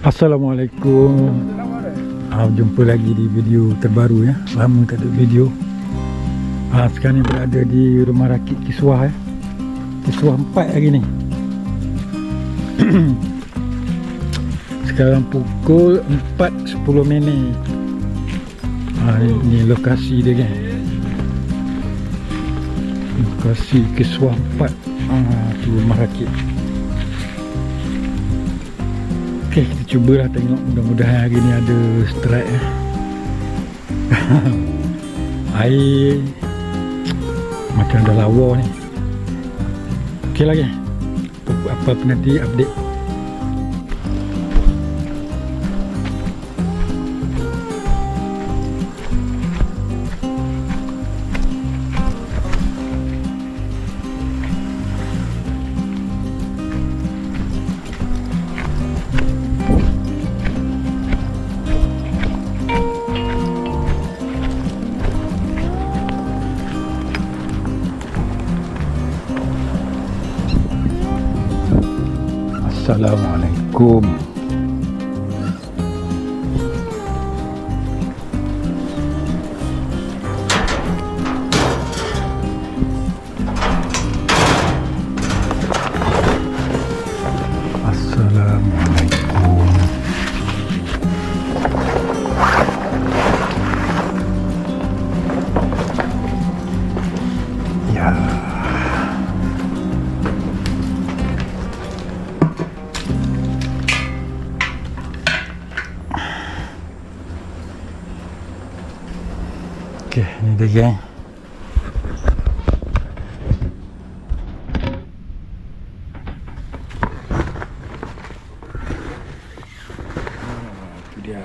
Assalamualaikum. Jumpa lagi di video terbaru ya. Lama tak ada video. Sekarang ni berada di rumah rakit Kiswah ya. Kiswah 4 hari ni. Sekarang pukul 4.10 minit. Ini lokasi dia kan. Lokasi Kiswah 4. Tu rumah rakit. Okey, kita cubalah tengok, mudah-mudahan hari ni ada strike ya. Air macam ada lawa ni. Okey lah kan. Apa-apa nanti update. Assalamualaikum. Assalamualaikum. Ya. Okey, ni dia geng. Itu dia.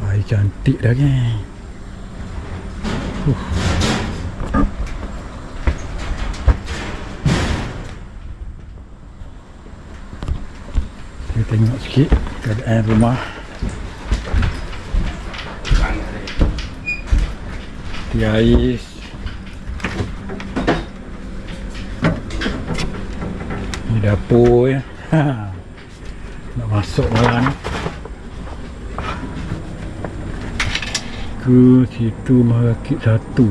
Air cantik dah geng. Kita tengok sikit keadaan rumah. Di ais. Ni dapur ya. Nak masuk malam ni. Ke situ Marakit 1.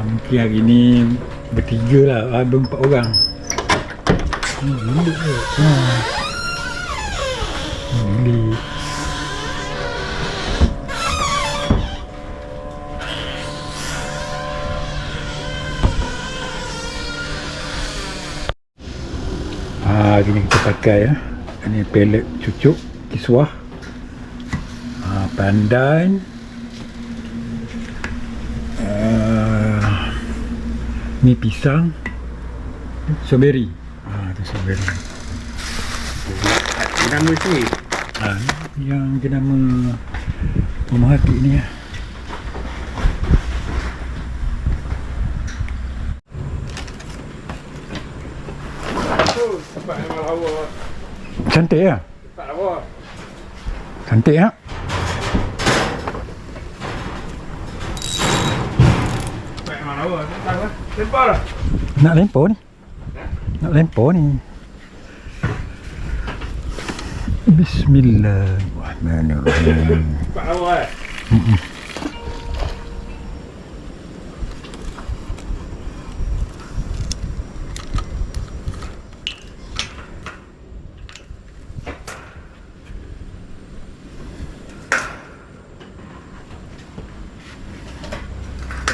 Mungkin hari ni bertiga lah, berempat orang. Bilik ke? Bilik. Hari ni kita pakai ya. Ini pelet cucuk Kiswah. Pandan. Ni pisang, strawberry. Tu strawberry. Nama sini? Yang dia nama rumah rakit ni ya. Tempat memang lawa. Cantik ya? Tempat lawa. Cantik ya? Tempat memang lawa. Lempar lah. Nak lempar ni. Nak lempar ni. Bismillahirrahmanirrahim. Tempat lawa eh?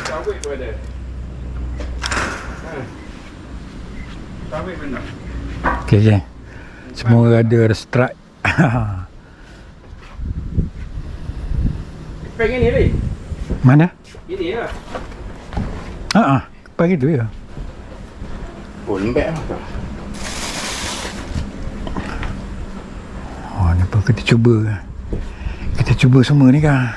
Sawit pun ada. Sawit benar. Okey je. Semua ada strike. Pengen ni ni. Mana? Ini lah. Pagi tu ya. Oh, lembek lah. Ni apa kita cuba. Kita cuba semua ni kan.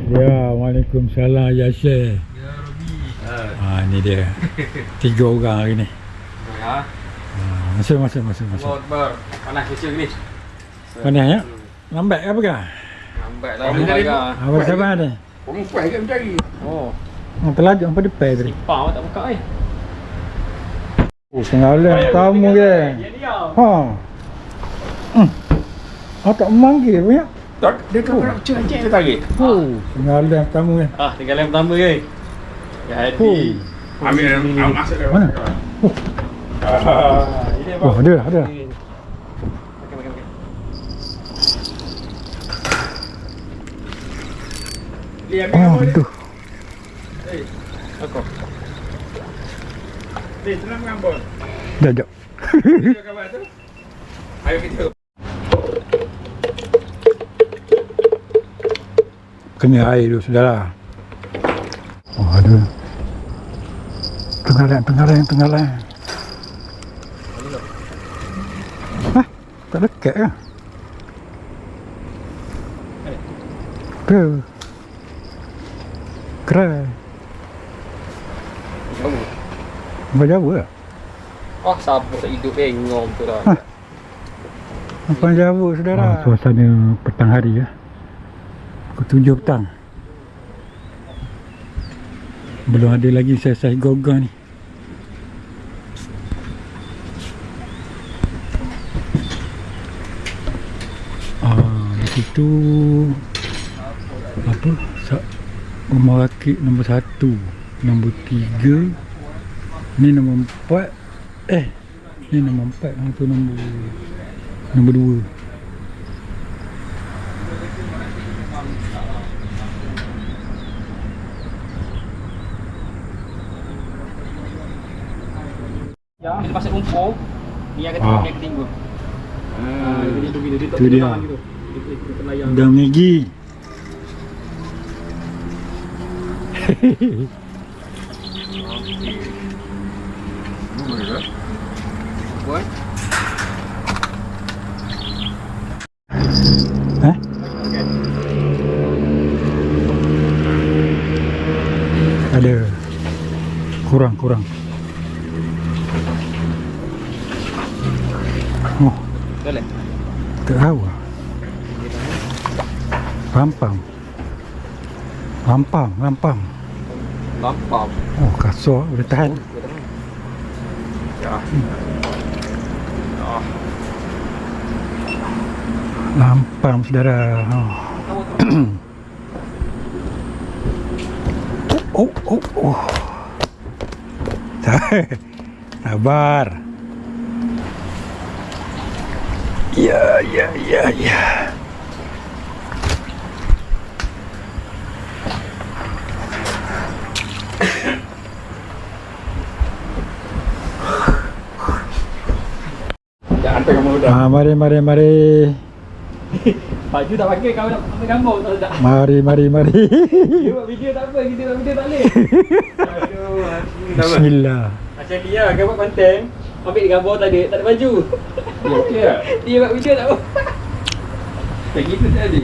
Ya, Waalaikumsalam ya Syekh. Ya Rabbi. Ni dia. 3 orang hari ni. Ya. Masuk. Motor panas kecil ni. Panas ya? Lambat ke apa kah? Lambat lah. Apa sabar ni? Perempuan ke mencari. Oh. Pelajar apa depan tadi? Pau tak buka eh. Pengalan tamu ke? Ya dia. Tak memanggil punya. Tak, dia nak cek dia tarik. Pengalan tamu ke? Tinggal yang pertama ke. Jadi. Ambil masuk dia. Mana? Ini apa? Ada. Lihat ambil Betul. Aku. Senang gambar. Jap. Video gambar tu. Ayo kita. Kena air dulu saudara. Aduh. Tenggalan. Tak dekat ke? Ke? Kerai. Jauh ke? Siapa tak hidup bengong tu dah. Apa jauh saudara? Suasana petang hari ya. Pukul 7 petang. Belum ada lagi saya gogah ni. Di situ apa? Rumah rakit nombor 1, nombor 3, ni nombor 4. Ni nombor 4, tu nombor 2. Bila pasal rumput, ni yang kata tinggu. Itu dia. Dah Maggi. Buat. Ada kurang. Boleh. Tak tahu. Lampam. Kasar boleh tahan. Ya. Lampam saudara. Sabar. Ya. Jangan tengok kamu dah. Mari. Baju tak pakai, kau nak ambil gambar tak? Mari. Dia buat video tak apa, kita buat video tak boleh. Aduh, Bismillah. macam dia kan buat konten, ambil gambar tak ada baju. Ya okey tak? Dia buat video tak apa. Tak gitu jadi.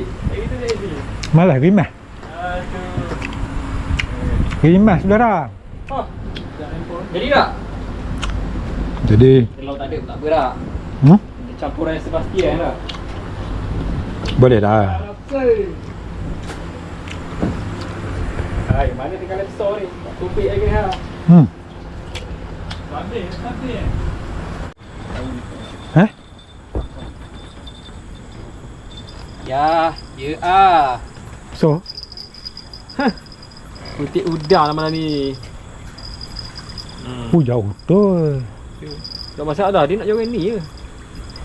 Malah rimah. Aduh. Rimah saudara. Jadi tak? Jadi. Kalau tak ada pun tak apa dah. Campuran Sebastian lah. Boleh dah. Hai, mana tinggal laptop ni? Tupik lagi ha. Habis. Ya So, putih udang lah malam ni. jauh betul. Tak masalah, dia nak jaga ni je.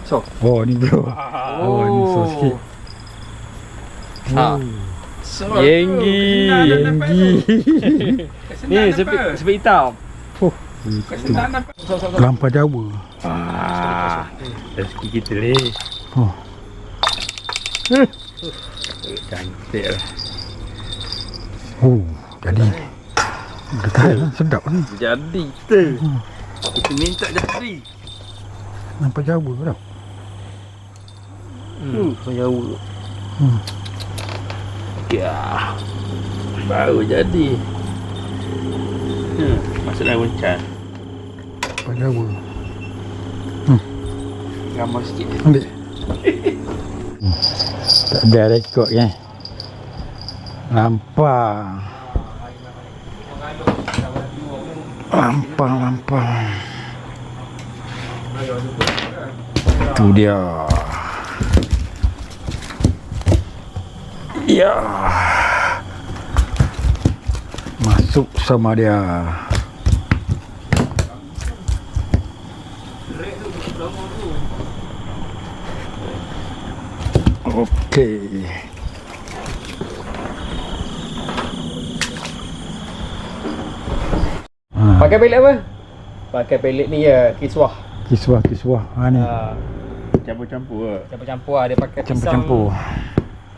So. Oh, ni bro. Ni so sikit. Yenggi. Ni sepi hitam. Itu. Lampau Jawa. Rezeki kita ni. Cantik lah. Jadi. Dekat sedap ni. Jadi kita. Kita minta jadi. Lampau Jawa tau. Jawa. Ya. Baru jadi. Masuk dalam wencan. Pada apa? Gambar sikit. Ambil. Tak ada rekod kan? Lampang. Lampang. Tu dia. Ya. Masuk sama dia. Okey. Pakai pelet apa? Pakai pelet ni ya, kiswah. Kiswah. Ha ni. Campur-campur lah. Campur-campur lah. Dia pakai pisang. Campur.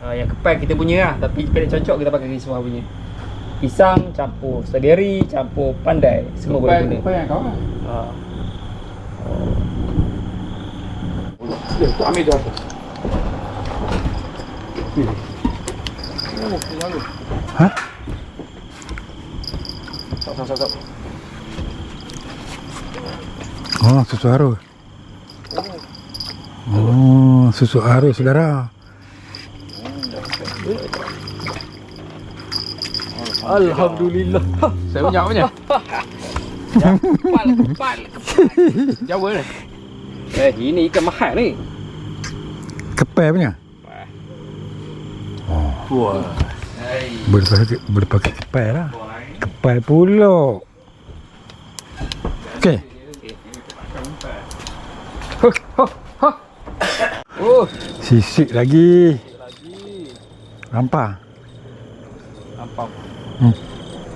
Yang kepal kita punya lah. Tapi pelet cocok kita pakai kiswah punya. Pisang campur strawberry, campur pandai. Semua boleh guna. Kepal yang kau lah. Tu ambil tu apa? Ha? Stop. Oh, susu haru. Oh, susu haru saudara. Alhamdulillah. Saya punya. Kepal. Jawa ni. Ini ikan mahal ni. Kepal punya. Wah. Boleh pakai kepal lah. Kepal pula. Okey. Oh, Sisik lagi. Lampang.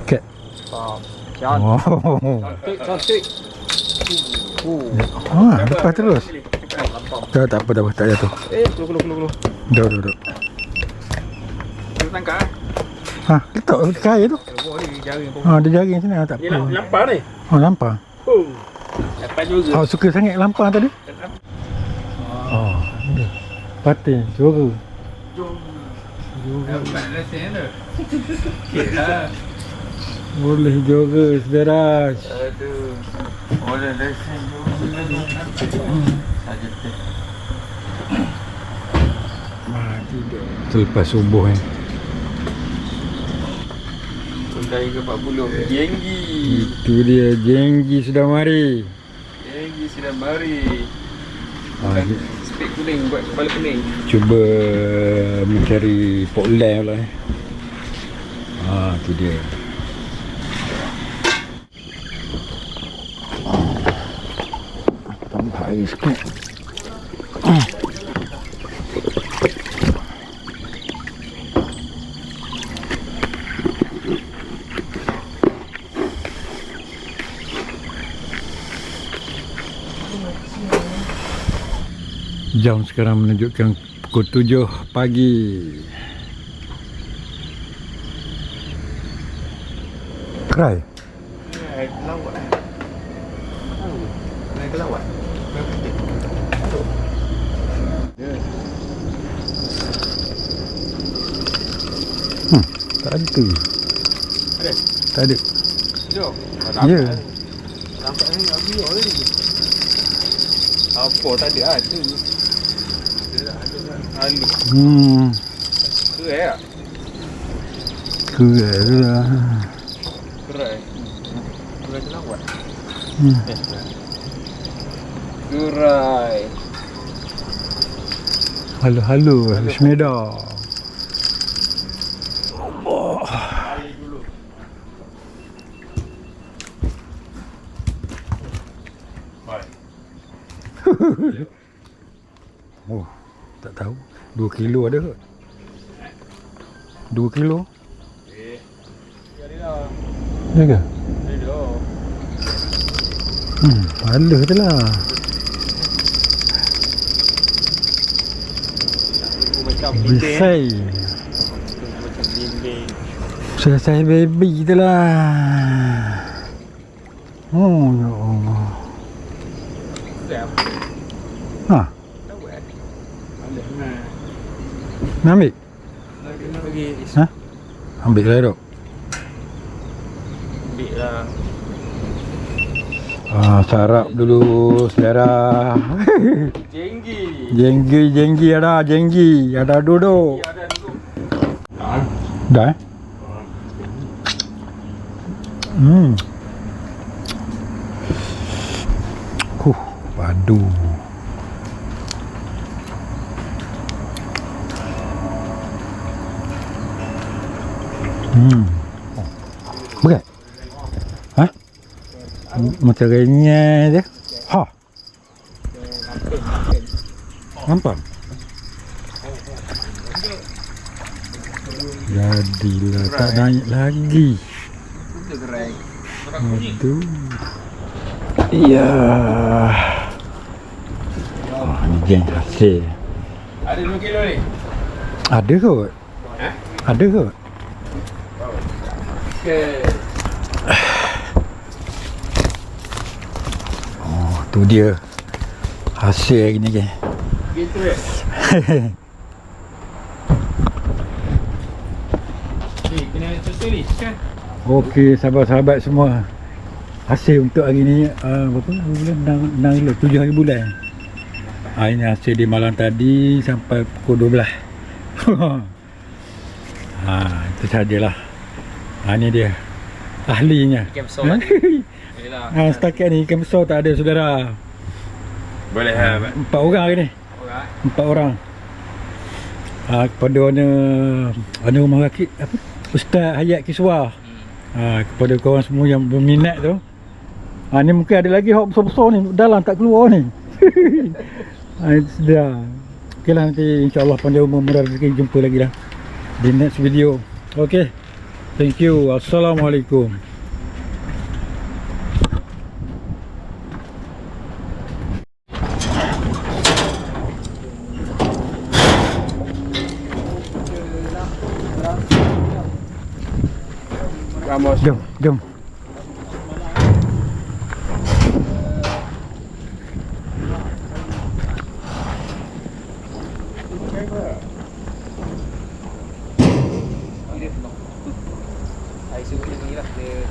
Kat. cantik. Oh. Cantik. Lepas terus. Tak apa. Tak jatuh. Keluar. Duduk. Kita tangkap eh. Ha, letak kain tu. Oh, ni jaring pun. Ha, dia jaring sini tak Ni apa. lampar ni. Oh, lampang. Dapat juga. Oh, suka sangat lampang tadi. Oh, ni. Patin, juara. Dapat lesen tu. Boleh juara, saudara. Aduh. Boleh lesen tu. Saja tu. Mati dia. Selepas subuh ni. Dari ke 40. Jenggi. Itu dia, jenggi sudah mari. Jenggi sudah mari. Spek kuning buat kepala kuning. Cuba mencari pot lamp lah. Tu dia. Tambah air sikit. Jam sekarang menunjukkan pukul 7 pagi. Kerai? Kelawat. Naik kelawat. Tak ada tu. Ada? Tak ada. Jom. Ya. Nampak ni nak biar ni. Apa tadi ada. Alu. Kerai tak? Kerai tu lah. Kerai. Kerai kelawat. Gerai. Halo, Bismillah. Oh, tak tahu. 2 kilo ada ke? 2 kilo? Jadi lah. Ya ke? Jadi dah. Halus tu lah. Macam Bisai. Macam bimbing. Selesai baby tu lah. Oh, ya Allah. Siap. Ha, Tahu eh? Boleh nah. nak ambil? Nak kena bagi Ha? Ambil lah dok. ambil lah. Sarap dulu saudara. Jenggi. Jenggi ada duduk. Ada duduk. Dah eh? Padu. Berat? Hah? Macam renyah je. Ha. Nampak? Jadilah tak naik lagi. Itu gerai. Aduh. Ya. Ni geng hasil. Ada 2 kilo ni? Ada kot. Ha? Ada kot. Okey. Oh, tu dia. Hasil hari ni geng. Gitu ya. Ni kena susul ni kan? Okey, sahabat-sahabat semua. Hasil untuk hari ni berapa bulan? 6 7 hari bulan. Ini hasil di malam tadi sampai pukul 12. Itu sajalah. Ini dia ahlinya. Ikan besar tadi. Yalah. Setakat ni ikan besar tak ada saudara. Boleh 4 orang hari ni. Orang. 4 orang. Kepada owner rumah rakit apa? Ustaz Hayat Kiswah. Kepada korang semua yang berminat tu. Ni mungkin ada lagi hok besar-besar ni dalam tak keluar ni. Itu sudah. Okeylah, nanti insya-Allah panjang umur murah rezeki jumpa lagi dah di next video. Okey. Thank you. Assalamualaikum. Ramos. Jom. Air suhu ni lah dia